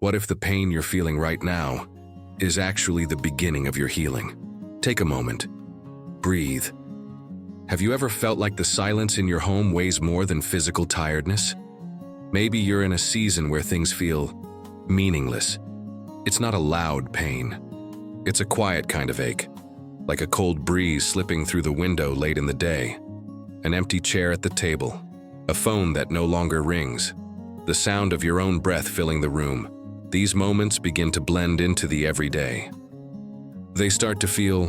What if the pain you're feeling right now is actually the beginning of your healing? Take a moment. Breathe. Have you ever felt like the silence in your home weighs more than physical tiredness? Maybe you're in a season where things feel meaningless. It's not a loud pain. It's a quiet kind of ache, like a cold breeze slipping through the window late in the day, an empty chair at the table, a phone that no longer rings, the sound of your own breath filling the room. These moments begin to blend into the everyday. They start to feel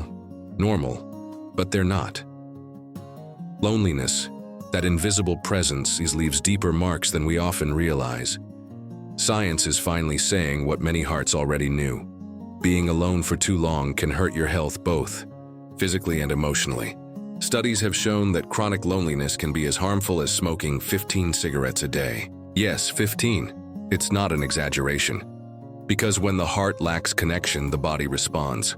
normal, but they're not. Loneliness, that invisible presence, leaves deeper marks than we often realize. Science is finally saying what many hearts already knew. Being alone for too long can hurt your health both physically and emotionally. Studies have shown that chronic loneliness can be as harmful as smoking 15 cigarettes a day. Yes, 15. It's not an exaggeration. Because when the heart lacks connection, the body responds.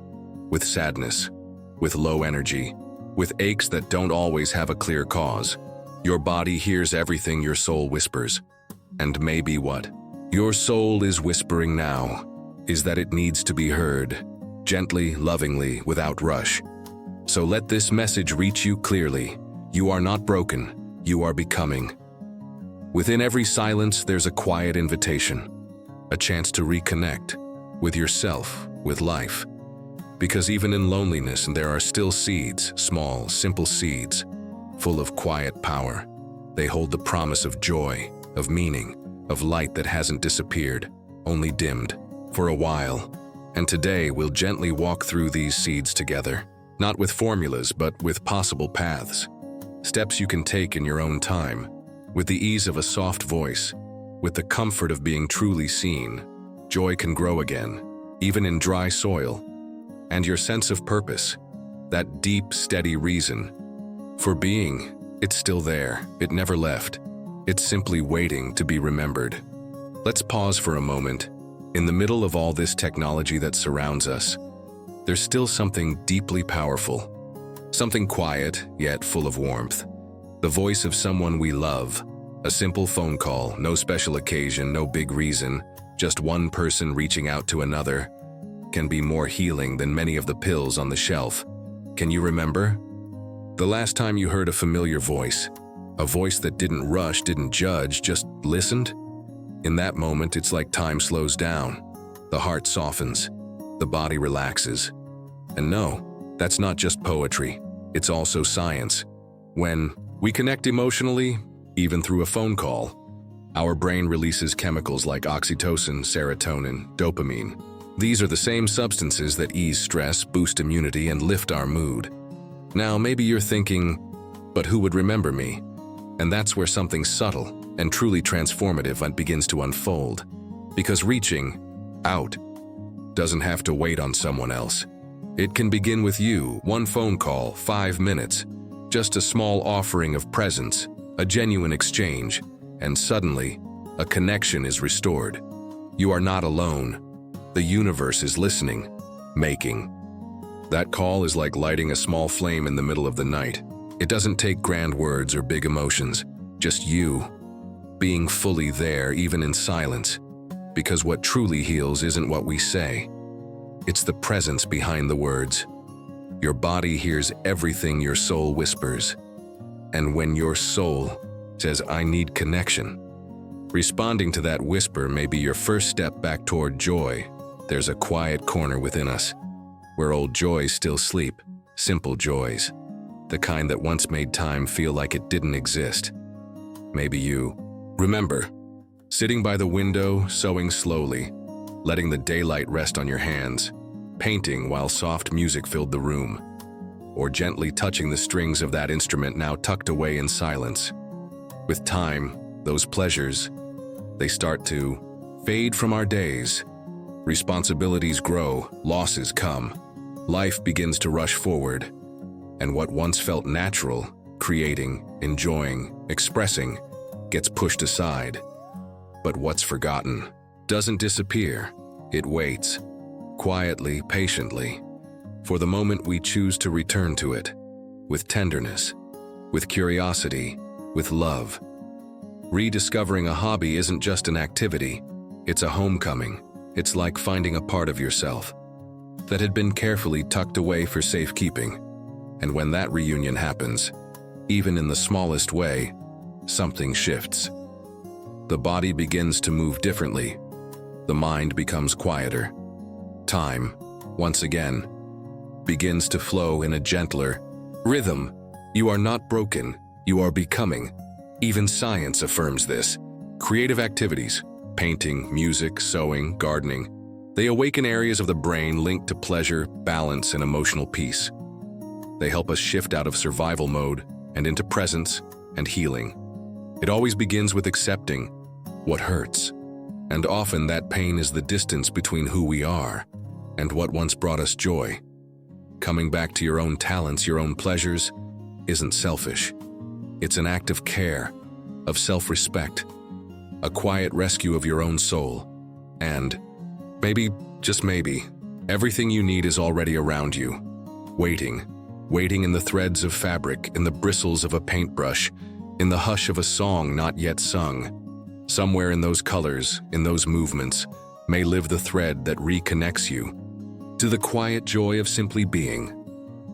With sadness, with low energy, with aches that don't always have a clear cause. Your body hears everything your soul whispers. And maybe what your soul is whispering now is that it needs to be heard, gently, lovingly, without rush. So let this message reach you clearly. You are not broken, you are becoming. Within every silence, there's a quiet invitation, a chance to reconnect with yourself, with life. Because even in loneliness, there are still seeds, small, simple seeds, full of quiet power. They hold the promise of joy, of meaning, of light that hasn't disappeared, only dimmed, for a while. And today, we'll gently walk through these seeds together, not with formulas, but with possible paths. Steps you can take in your own time, with the ease of a soft voice, with the comfort of being truly seen. Joy can grow again, even in dry soil. And your sense of purpose, that deep, steady reason for being, it's still there. It never left. It's simply waiting to be remembered. Let's pause for a moment. In the middle of all this technology that surrounds us, there's still something deeply powerful. Something quiet, yet full of warmth. The voice of someone we love. A simple phone call, no special occasion, no big reason, just one person reaching out to another, can be more healing than many of the pills on the shelf. Can you remember the last time you heard a familiar voice? A voice that didn't rush, didn't judge, just listened? In that moment, it's like time slows down. The heart softens. The body relaxes. And no, that's not just poetry. It's also science. When we connect emotionally, even through a phone call, our brain releases chemicals like oxytocin, serotonin, dopamine. These are the same substances that ease stress, boost immunity, and lift our mood. Now, maybe you're thinking, but who would remember me? And that's where something subtle and truly transformative begins to unfold. Because reaching out doesn't have to wait on someone else. It can begin with you, one phone call, 5 minutes, just a small offering of presence, a genuine exchange, and suddenly, a connection is restored. You are not alone. The universe is listening, making. That call is like lighting a small flame in the middle of the night. It doesn't take grand words or big emotions, just you, being fully there even in silence. Because what truly heals isn't what we say. It's the presence behind the words. Your body hears everything your soul whispers. And when your soul says, "I need connection," responding to that whisper may be your first step back toward joy. There's a quiet corner within us, where old joys still sleep, simple joys, the kind that once made time feel like it didn't exist. Maybe you remember sitting by the window, sewing slowly, letting the daylight rest on your hands, painting while soft music filled the room, or gently touching the strings of that instrument now tucked away in silence. With time, those pleasures, they start to fade from our days. Responsibilities grow, losses come. Life begins to rush forward. And what once felt natural, creating, enjoying, expressing, gets pushed aside. But what's forgotten doesn't disappear. It waits, quietly, patiently, for the moment we choose to return to it, with tenderness, with curiosity, with love. Rediscovering a hobby isn't just an activity, It's a homecoming. It's like finding a part of yourself that had been carefully tucked away for safekeeping. And when that reunion happens, even in the smallest way, something shifts. The body begins to move differently. The mind becomes quieter. Time, once again, begins to flow in a gentler rhythm. You are not broken, you are becoming. Even science affirms this. Creative activities, painting, music, sewing, gardening, they awaken areas of the brain linked to pleasure, balance, and emotional peace. They help us shift out of survival mode and into presence and healing. It always begins with accepting what hurts, and often that pain is the distance between who we are and what once brought us joy. Coming back to your own talents, your own pleasures, isn't selfish. It's an act of care, of self-respect, a quiet rescue of your own soul. And maybe, just maybe, everything you need is already around you, waiting in the threads of fabric, in the bristles of a paintbrush, in the hush of a song not yet sung. Somewhere in those colors, in those movements, may live the thread that reconnects you to the quiet joy of simply being.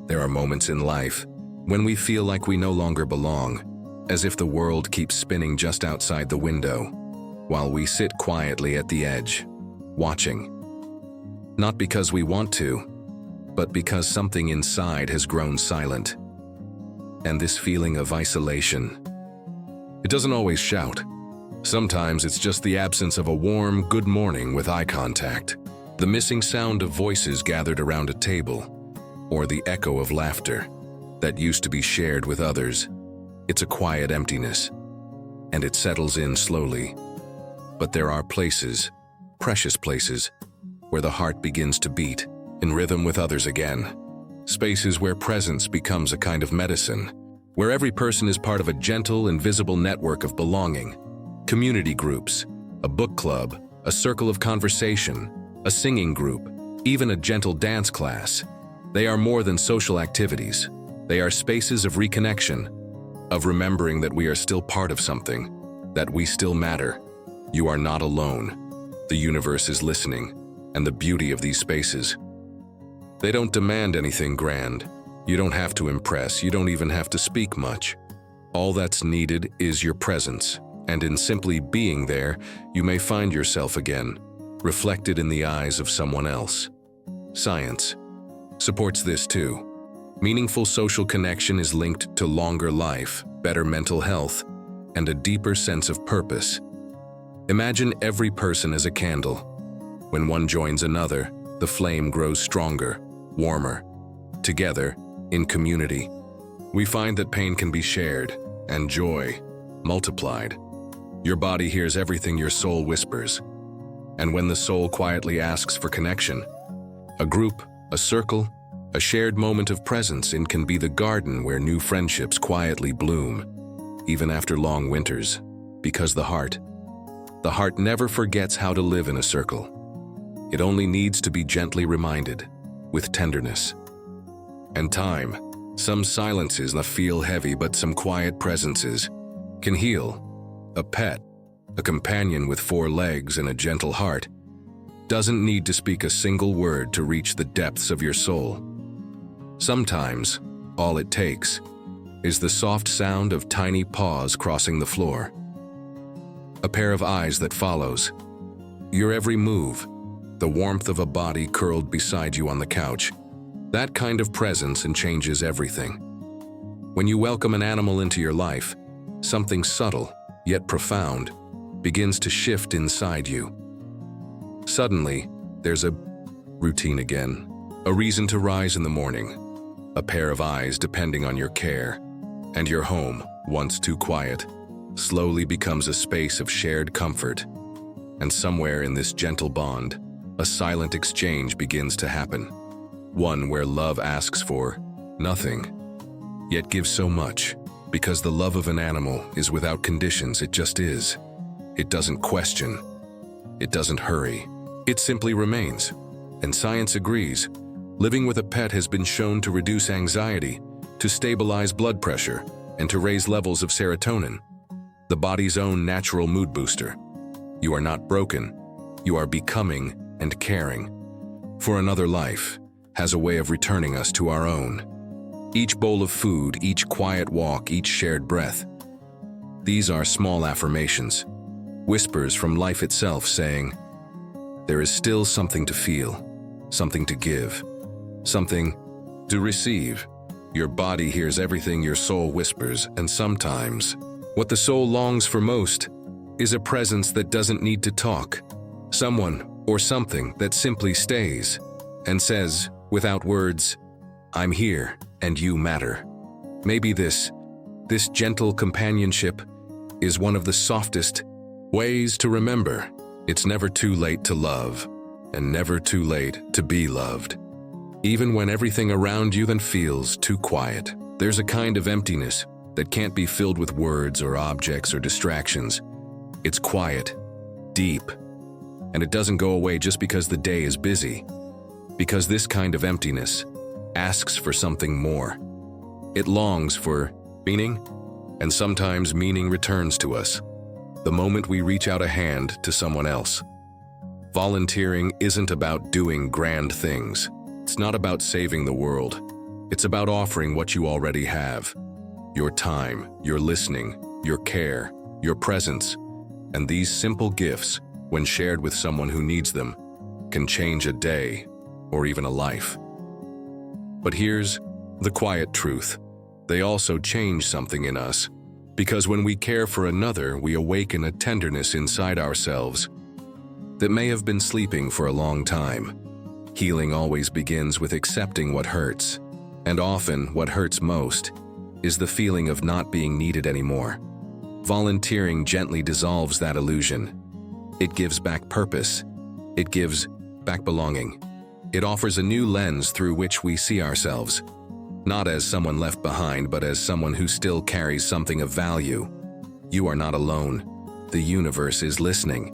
There are moments in life when we feel like we no longer belong, as if the world keeps spinning just outside the window, while we sit quietly at the edge, watching. Not because we want to, but because something inside has grown silent. And this feeling of isolation, it doesn't always shout. Sometimes it's just the absence of a warm good morning with eye contact, the missing sound of voices gathered around a table, or the echo of laughter that used to be shared with others. It's a quiet emptiness, and it settles in slowly. But there are places, precious places, where the heart begins to beat in rhythm with others again. Spaces where presence becomes a kind of medicine, where every person is part of a gentle, invisible network of belonging. Community groups, a book club, a circle of conversation, a singing group, even a gentle dance class. They are more than social activities. They are spaces of reconnection, of remembering that we are still part of something, that we still matter. You are not alone. The universe is listening, and the beauty of these spaces. They don't demand anything grand. You don't have to impress. You don't even have to speak much. All that's needed is your presence. And in simply being there, you may find yourself again, reflected in the eyes of someone else. Science supports this too. Meaningful social connection is linked to longer life, better mental health, and a deeper sense of purpose. Imagine every person as a candle. When one joins another, the flame grows stronger, warmer. Together, in community, we find that pain can be shared and joy multiplied. Your body hears everything your soul whispers. And when the soul quietly asks for connection, a group, a circle, a shared moment of presence can be the garden where new friendships quietly bloom, even after long winters, because the heart never forgets how to live in a circle. It only needs to be gently reminded, with tenderness. And time, some silences feel heavy, but some quiet presences can heal. A pet, a companion with 4 legs and a gentle heart, doesn't need to speak a single word to reach the depths of your soul. Sometimes, all it takes is the soft sound of tiny paws crossing the floor. A pair of eyes that follows your every move, the warmth of a body curled beside you on the couch. That kind of presence changes everything. When you welcome an animal into your life, something subtle, yet profound, begins to shift inside you. Suddenly, there's a routine again, a reason to rise in the morning, a pair of eyes depending on your care, and your home, once too quiet, slowly becomes a space of shared comfort. And somewhere in this gentle bond, a silent exchange begins to happen, one where love asks for nothing, yet gives so much. Because the love of an animal is without conditions, it just is. It doesn't question. It doesn't hurry. It simply remains. And science agrees. Living with a pet has been shown to reduce anxiety, to stabilize blood pressure, and to raise levels of serotonin, the body's own natural mood booster. You are not broken. you are becoming and caring for another life has a way of returning us to our own. Each bowl of food, each quiet walk, each shared breath. These are small affirmations, whispers from life itself saying, there is still something to feel, something to give, something to receive. Your body hears everything your soul whispers, and sometimes what the soul longs for most is a presence that doesn't need to talk, someone or something that simply stays and says, without words, I'm here and you matter. Maybe this gentle companionship is one of the softest ways to remember it's never too late to love and never too late to be loved. Even when everything around you then feels too quiet, there's a kind of emptiness that can't be filled with words or objects or distractions. It's quiet, deep, and it doesn't go away just because the day is busy. Because this kind of emptiness asks for something more. It longs for meaning, and sometimes meaning returns to us the moment we reach out a hand to someone else. Volunteering isn't about doing grand things. It's not about saving the world. It's about offering what you already have. Your time, your listening, your care, your presence. And these simple gifts, when shared with someone who needs them, can change a day or even a life. But here's the quiet truth. They also change something in us. Because when we care for another, we awaken a tenderness inside ourselves that may have been sleeping for a long time. Healing always begins with accepting what hurts, and often what hurts most is the feeling of not being needed anymore. Volunteering gently dissolves that illusion. It gives back purpose. It gives back belonging. It offers a new lens through which we see ourselves, not as someone left behind, but as someone who still carries something of value. You are not alone. The universe is listening,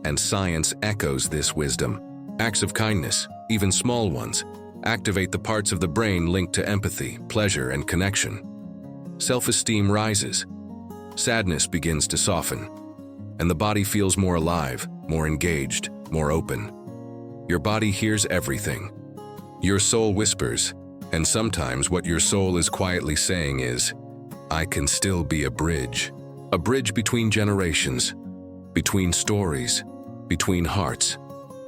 and science echoes this wisdom. Acts of kindness, even small ones, activate the parts of the brain linked to empathy, pleasure, and connection. Self-esteem rises. Sadness begins to soften, and the body feels more alive, more engaged, more open. Your body hears everything. Your soul whispers, and sometimes what your soul is quietly saying is, I can still be a bridge between generations, between stories, between hearts.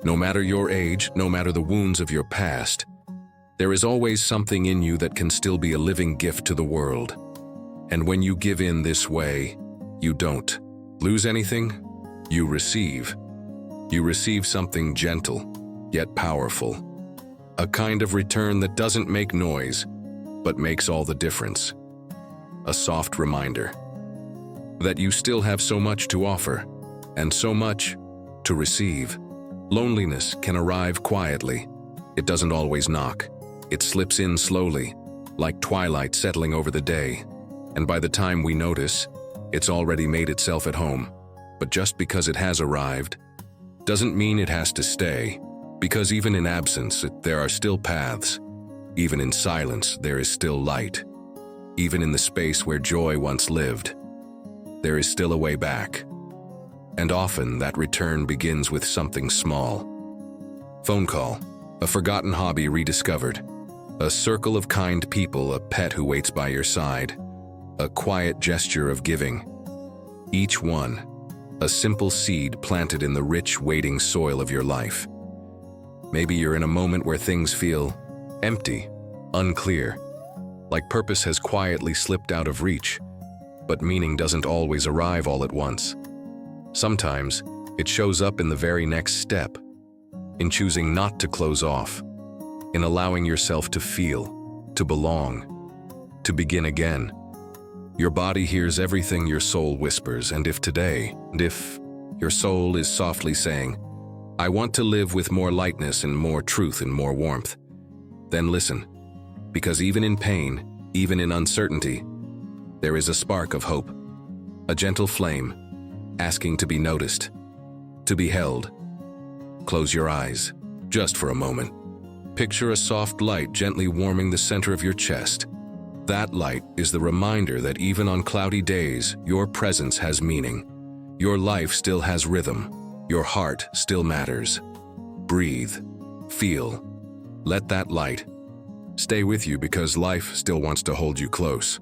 No matter your age, no matter the wounds of your past, there is always something in you that can still be a living gift to the world. And when you give in this way, you don't lose anything, you receive. You receive something gentle, yet powerful. A kind of return that doesn't make noise, but makes all the difference. A soft reminder that you still have so much to offer, and so much to receive. Loneliness can arrive quietly. It doesn't always knock. It slips in slowly, like twilight settling over the day. And by the time we notice, it's already made itself at home. But just because it has arrived, doesn't mean it has to stay. Because even in absence, there are still paths. Even in silence, there is still light. Even in the space where joy once lived, there is still a way back. And often that return begins with something small. Phone call, a forgotten hobby rediscovered, a circle of kind people, a pet who waits by your side, a quiet gesture of giving. Each one, a simple seed planted in the rich, waiting soil of your life. Maybe you're in a moment where things feel empty, unclear, like purpose has quietly slipped out of reach, but meaning doesn't always arrive all at once. Sometimes, it shows up in the very next step, in choosing not to close off, in allowing yourself to feel, to belong, to begin again. Your body hears everything your soul whispers, and if your soul is softly saying, I want to live with more lightness and more truth and more warmth, then listen, because even in pain, even in uncertainty, there is a spark of hope, a gentle flame, asking to be noticed, to be held. Close your eyes, just for a moment. Picture a soft light gently warming the center of your chest. That light is the reminder that even on cloudy days, your presence has meaning. Your life still has rhythm. Your heart still matters. Breathe. Feel. Let that light stay with you because life still wants to hold you close.